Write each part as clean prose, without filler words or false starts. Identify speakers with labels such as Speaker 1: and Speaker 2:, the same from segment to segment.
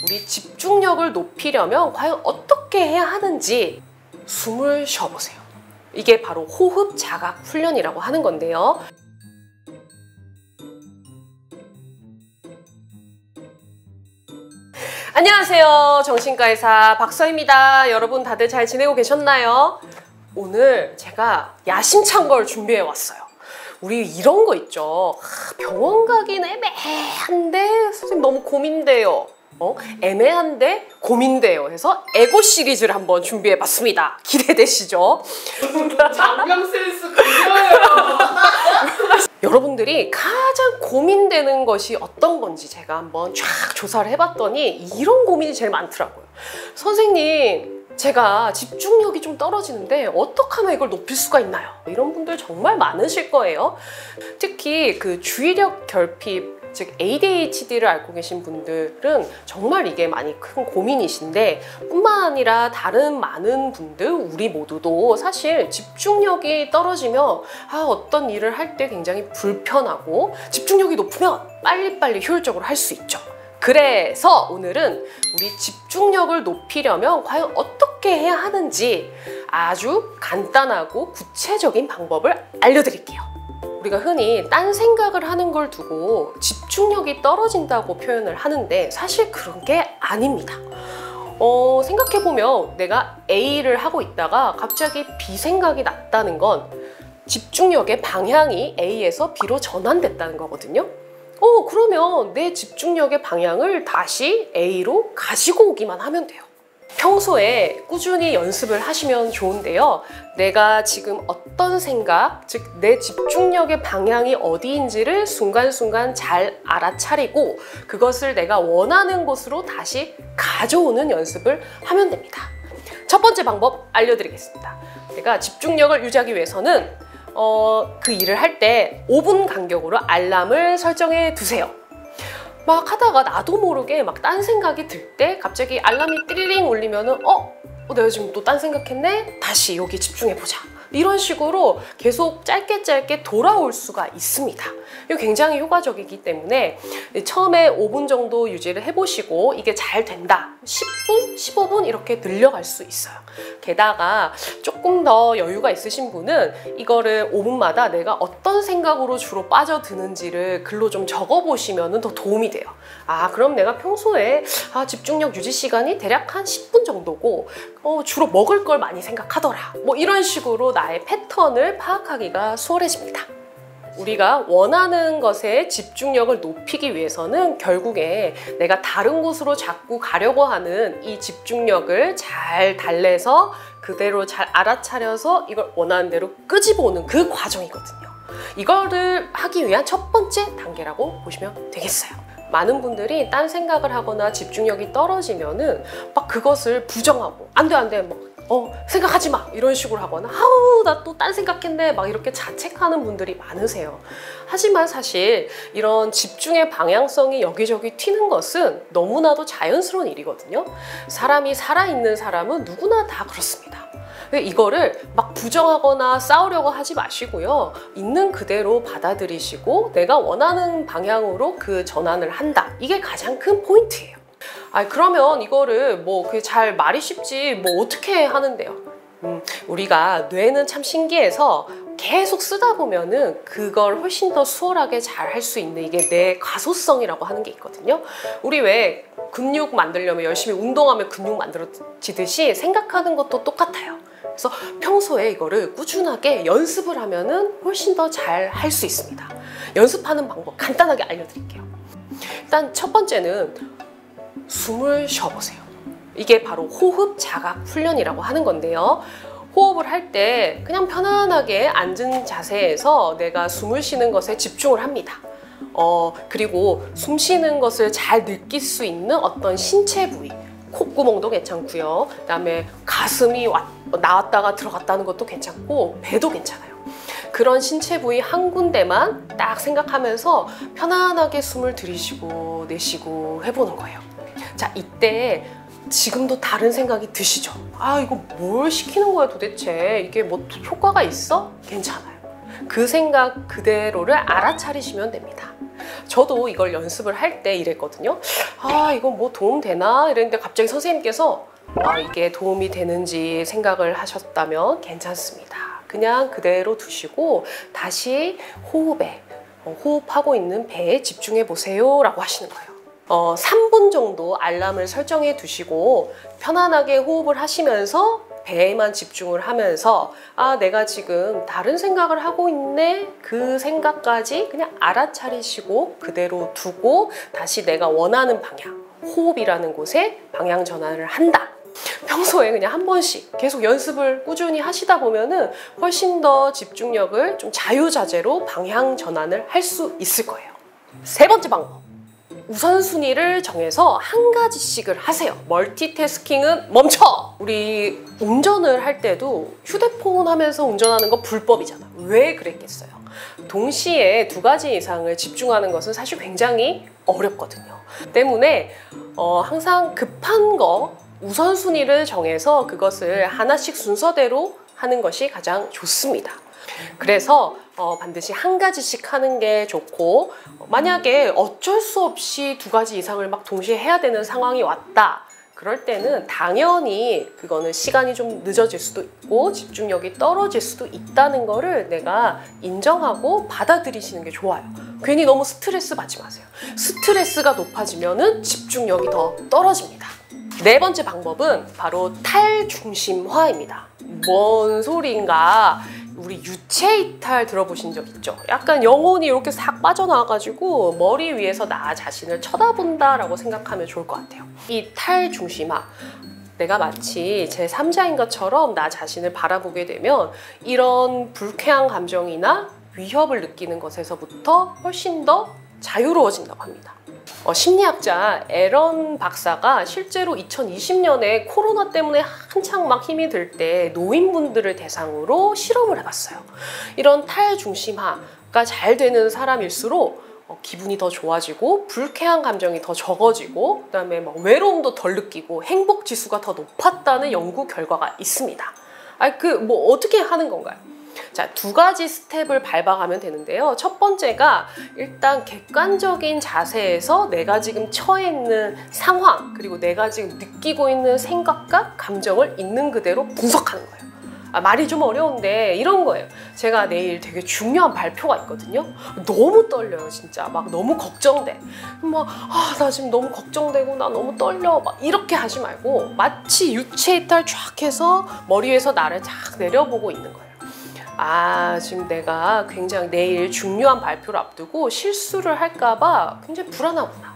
Speaker 1: 우리 집중력을 높이려면 과연 어떻게 해야 하는지 숨을 쉬어보세요. 이게 바로 호흡 자각 훈련이라고 하는 건데요. 안녕하세요. 정신과 의사 박서희입니다. 여러분 다들 잘 지내고 계셨나요? 오늘 제가 야심찬 걸 준비해 왔어요. 우리 이런 거 있죠. 병원 가긴 애매한데 선생님 너무 고민돼요. 애매한데 고민돼요 해서 에고 시리즈를 한번 준비해 봤습니다. 기대되시죠?
Speaker 2: 장명 센스 그려요.
Speaker 1: 여러분들이 가장 고민되는 것이 어떤 건지 제가 한번 쫙 조사를 해봤더니 이런 고민이 제일 많더라고요. 선생님, 제가 집중력이 좀 떨어지는데 어떻게 하면 이걸 높일 수가 있나요? 이런 분들 정말 많으실 거예요. 특히 그 주의력 결핍, 즉 ADHD를 앓고 계신 분들은 정말 이게 많이 큰 고민이신데, 뿐만 아니라 다른 많은 분들, 우리 모두도 사실 집중력이 떨어지면 어떤 일을 할 때 굉장히 불편하고, 집중력이 높으면 빨리빨리 효율적으로 할 수 있죠. 그래서 오늘은 우리 집중력을 높이려면 과연 어떻게 해야 하는지 아주 간단하고 구체적인 방법을 알려드릴게요. 우리가 흔히 딴 생각을 하는 걸 두고 집중력이 떨어진다고 표현을 하는데 사실 그런 게 아닙니다. 생각해보면 내가 A를 하고 있다가 갑자기 B 생각이 났다는 건 집중력의 방향이 A에서 B로 전환됐다는 거거든요. 그러면 내 집중력의 방향을 다시 A로 가지고 오기만 하면 돼요. 평소에 꾸준히 연습을 하시면 좋은데요. 내가 지금 어떤 생각, 즉 내 집중력의 방향이 어디인지를 순간순간 잘 알아차리고 그것을 내가 원하는 곳으로 다시 가져오는 연습을 하면 됩니다. 첫 번째 방법 알려드리겠습니다. 내가 집중력을 유지하기 위해서는 그 일을 할 때 5분 간격으로 알람을 설정해 두세요. 막 하다가 나도 모르게 막 딴 생각이 들 때 갑자기 알람이 띠리링 울리면은 내가 지금 또 딴 생각했네? 다시 여기 집중해보자. 이런 식으로 계속 짧게 돌아올 수가 있습니다. 이거 굉장히 효과적이기 때문에 처음에 5분 정도 유지를 해보시고 이게 잘 된다. 10분, 15분 이렇게 늘려갈 수 있어요. 게다가 조금 더 여유가 있으신 분은 이거를 5분마다 내가 어떤 생각으로 주로 빠져드는지를 글로 좀 적어보시면 더 도움이 돼요. 그럼 내가 평소에 집중력 유지 시간이 대략 한 10분 정도고 주로 먹을 걸 많이 생각하더라. 뭐 이런 식으로 나의 패턴을 파악하기가 수월해집니다. 우리가 원하는 것에 집중력을 높이기 위해서는 결국에 내가 다른 곳으로 자꾸 가려고 하는 이 집중력을 잘 달래서 그대로 잘 알아차려서 이걸 원하는 대로 끄집어오는 그 과정이거든요. 이거를 하기 위한 첫 번째 단계라고 보시면 되겠어요. 많은 분들이 딴 생각을 하거나 집중력이 떨어지면은 막 그것을 부정하고 안 돼 막 생각하지 마 이런 식으로 하거나 나 또 딴 생각했네 막 이렇게 자책하는 분들이 많으세요. 하지만 사실 이런 집중의 방향성이 여기저기 튀는 것은 너무나도 자연스러운 일이거든요. 사람이 살아있는 사람은 누구나 다 그렇습니다. 이거를 막 부정하거나 싸우려고 하지 마시고요. 있는 그대로 받아들이시고 내가 원하는 방향으로 그 전환을 한다. 이게 가장 큰 포인트예요. 그러면 이거를 그게 잘 말이 쉽지 어떻게 하는데요? 우리가 뇌는 참 신기해서 계속 쓰다 보면은 그걸 훨씬 더 수월하게 잘 할 수 있는 이게 뇌 가소성이라고 하는 게 있거든요. 우리 왜 근육 만들려면 열심히 운동하면 근육 만들어지듯이 생각하는 것도 똑같아요. 그래서 평소에 이거를 꾸준하게 연습을 하면은 훨씬 더 잘 할 수 있습니다. 연습하는 방법 간단하게 알려드릴게요. 일단 첫 번째는 숨을 쉬어보세요. 이게 바로 호흡 자각 훈련이라고 하는 건데요. 호흡을 할 때 그냥 편안하게 앉은 자세에서 내가 숨을 쉬는 것에 집중을 합니다. 그리고 숨 쉬는 것을 잘 느낄 수 있는 어떤 신체 부위, 콧구멍도 괜찮고요. 그다음에 가슴이 나왔다가 들어갔다는 것도 괜찮고 배도 괜찮아요. 그런 신체 부위 한 군데만 딱 생각하면서 편안하게 숨을 들이쉬고 내쉬고 해보는 거예요. 자, 이때 지금도 다른 생각이 드시죠? 이거 뭘 시키는 거야 도대체? 이게 뭐 효과가 있어? 괜찮아요. 그 생각 그대로를 알아차리시면 됩니다. 저도 이걸 연습을 할 때 이랬거든요. 아, 이건 뭐 도움 되나? 이랬는데 갑자기 선생님께서 이게 도움이 되는지 생각을 하셨다면 괜찮습니다. 그냥 그대로 두시고 다시 호흡하고 있는 배에 집중해 보세요 라고 하시는 거예요. 3분 정도 알람을 설정해 두시고 편안하게 호흡을 하시면서 배에만 집중을 하면서 내가 지금 다른 생각을 하고 있네, 그 생각까지 그냥 알아차리시고 그대로 두고 다시 내가 원하는 방향, 호흡이라는 곳에 방향 전환을 한다. 평소에 그냥 한 번씩 계속 연습을 꾸준히 하시다 보면은 훨씬 더 집중력을 좀 자유자재로 방향 전환을 할 수 있을 거예요. 세 번째 방법. 우선순위를 정해서 한 가지씩을 하세요. 멀티태스킹은 멈춰! 우리 운전을 할 때도 휴대폰 하면서 운전하는 거 불법이잖아. 왜 그랬겠어요? 동시에 2가지 이상을 집중하는 것은 사실 굉장히 어렵거든요. 때문에 항상 급한 거 우선순위를 정해서 그것을 하나씩 순서대로 하는 것이 가장 좋습니다. 그래서 반드시 한 가지씩 하는 게 좋고, 만약에 어쩔 수 없이 2가지 이상을 막 동시에 해야 되는 상황이 왔다, 그럴 때는 당연히 그거는 시간이 좀 늦어질 수도 있고 집중력이 떨어질 수도 있다는 거를 내가 인정하고 받아들이시는 게 좋아요. 괜히 너무 스트레스 받지 마세요. 스트레스가 높아지면은 집중력이 더 떨어집니다. 네 번째 방법은 바로 탈중심화입니다. 뭔 소린가? 우리 유체이탈 들어보신 적 있죠? 약간 영혼이 이렇게 싹 빠져나와가지고 머리 위에서 나 자신을 쳐다본다라고 생각하면 좋을 것 같아요. 이 탈중심화, 내가 마치 제3자인 것처럼 나 자신을 바라보게 되면 이런 불쾌한 감정이나 위협을 느끼는 것에서부터 훨씬 더 자유로워진다고 합니다. 심리학자 에런 박사가 실제로 2020년에 코로나 때문에 한창 막 힘이 들 때 노인분들을 대상으로 실험을 해봤어요. 이런 탈중심화가 잘 되는 사람일수록 기분이 더 좋아지고 불쾌한 감정이 더 적어지고 그다음에 막 외로움도 덜 느끼고 행복 지수가 더 높았다는 연구 결과가 있습니다. 어떻게 하는 건가요? 자, 2가지 스텝을 밟아가면 되는데요. 첫 번째가 일단 객관적인 자세에서 내가 지금 처해 있는 상황, 그리고 내가 지금 느끼고 있는 생각과 감정을 있는 그대로 분석하는 거예요. 말이 좀 어려운데 이런 거예요. 제가 내일 되게 중요한 발표가 있거든요. 너무 떨려요, 진짜. 막 너무 걱정돼. 나 지금 너무 걱정되고 나 너무 떨려. 막 이렇게 하지 말고 마치 유체이탈 쫙 해서 머리 위에서 나를 쫙 내려보고 있는 거예요. 지금 내가 굉장히 내일 중요한 발표를 앞두고 실수를 할까봐 굉장히 불안하구나.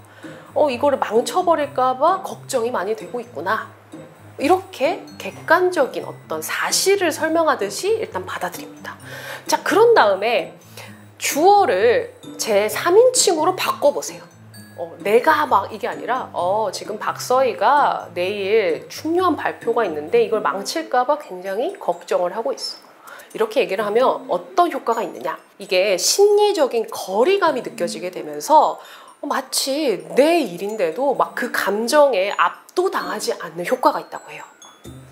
Speaker 1: 이거를 망쳐버릴까봐 걱정이 많이 되고 있구나. 이렇게 객관적인 어떤 사실을 설명하듯이 일단 받아들입니다. 자, 그런 다음에 주어를 제3인칭으로 바꿔보세요. 내가 막 이게 아니라 지금 박서희가 내일 중요한 발표가 있는데 이걸 망칠까봐 굉장히 걱정을 하고 있어. 이렇게 얘기를 하면 어떤 효과가 있느냐? 이게 심리적인 거리감이 느껴지게 되면서 마치 내 일인데도 막 그 감정에 압도당하지 않는 효과가 있다고 해요.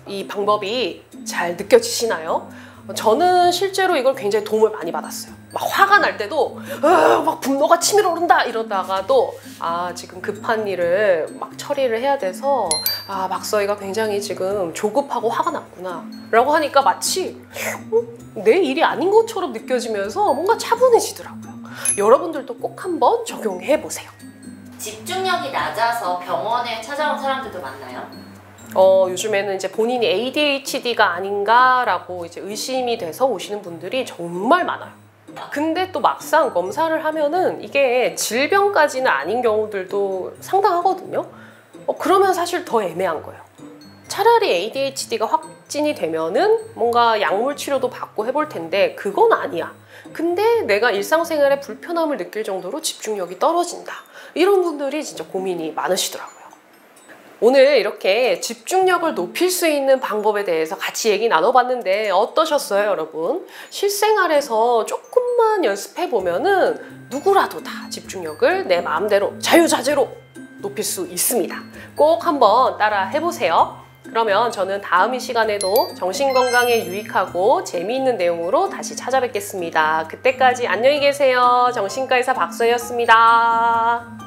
Speaker 1: 이 방법이 잘 느껴지시나요? 저는 실제로 이걸 굉장히 도움을 많이 받았어요. 막 화가 날 때도 막 분노가 치밀어 오른다 이러다가도 지금 급한 일을 막 처리를 해야 돼서 박서희가 굉장히 지금 조급하고 화가 났구나 라고 하니까 마치 내 일이 아닌 것처럼 느껴지면서 뭔가 차분해지더라고요. 여러분들도 꼭 한번 적용해 보세요.
Speaker 3: 집중력이 낮아서 병원에 찾아온 사람들도 많나요?
Speaker 1: 요즘에는 이제 본인이 ADHD가 아닌가라고 이제 의심이 돼서 오시는 분들이 정말 많아요. 근데 또 막상 검사를 하면은 이게 질병까지는 아닌 경우들도 상당하거든요. 그러면 사실 더 애매한 거예요. 차라리 ADHD가 확진이 되면은 뭔가 약물 치료도 받고 해볼 텐데 그건 아니야. 근데 내가 일상생활에 불편함을 느낄 정도로 집중력이 떨어진다. 이런 분들이 진짜 고민이 많으시더라고요. 오늘 이렇게 집중력을 높일 수 있는 방법에 대해서 같이 얘기 나눠봤는데 어떠셨어요, 여러분? 실생활에서 조금만 연습해보면은 누구라도 다 집중력을 내 마음대로 자유자재로 높일 수 있습니다. 꼭 한번 따라 해보세요. 그러면 저는 다음 시간에도 정신건강에 유익하고 재미있는 내용으로 다시 찾아뵙겠습니다. 그때까지 안녕히 계세요. 정신과 의사 박소혜였습니다.